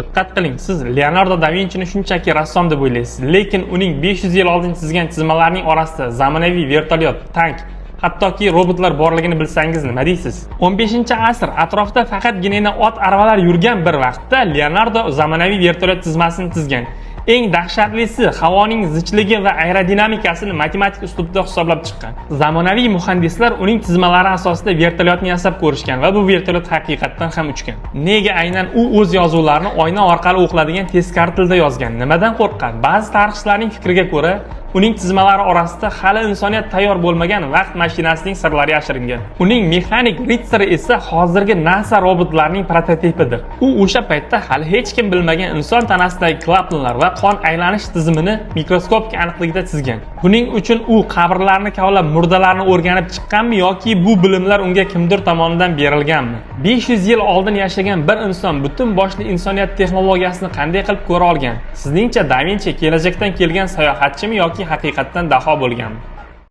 Diqqat qiling, siz Leonardo da Vinchini shunchaki rassom deb o'ylaysiz, lekin uning 500 yil oldin chizgan chizmalarining orasida zamonaviy vertolyot, tank, hattoki robotlar borligini bilsangiz nima deysiz? 15-asr atrofda faqatgina ot aravalar yurgan bir vaqtda Leonardo zamonaviy vertolyot chizmasini chizgan. Eng dahshatlisi havoning zichligi va aerodinamikasini matematik uslubda hisoblab chiqqan. Zamonaviy muhandislar uning chizmalari asosida vertolyotni yasab ko'rishgan va bu vertolyot haqiqatdan ham uchgan. Nega aynan u o'z yozuvlarini oyna orqali o'qiladigan teskari tilda yozgan? Nimadan qo'rqqan? Ba'zi tarixchilarning fikriga ko'ra, uning chizmalari orasida hali insoniyat tayyor bo'lmagan vaqt mashinasining sirlari yashiringan. Uning mexanik ritsari esa hozirgi NASA robotlarining prototipidir. U o'sha paytda hali hech kim bilmagan inson tanasidagi klapanlar va qon aylanish tizimini mikroskopik aniqlikda chizgan. Buning uchun u qabrlarni kavlab murdalarni o'rganib chiqqanmi yoki bu bilimlar unga kimdir tomonidan berilganmi? 500 yil oldin yashagan bir inson butun boshli insoniyat texnologiyasini qanday qilib ko'ra olgan? Sizningcha Da Vinchi kelajakdan kelgan sayohatchimi yoki haqiqatdan daho bo'lganmi?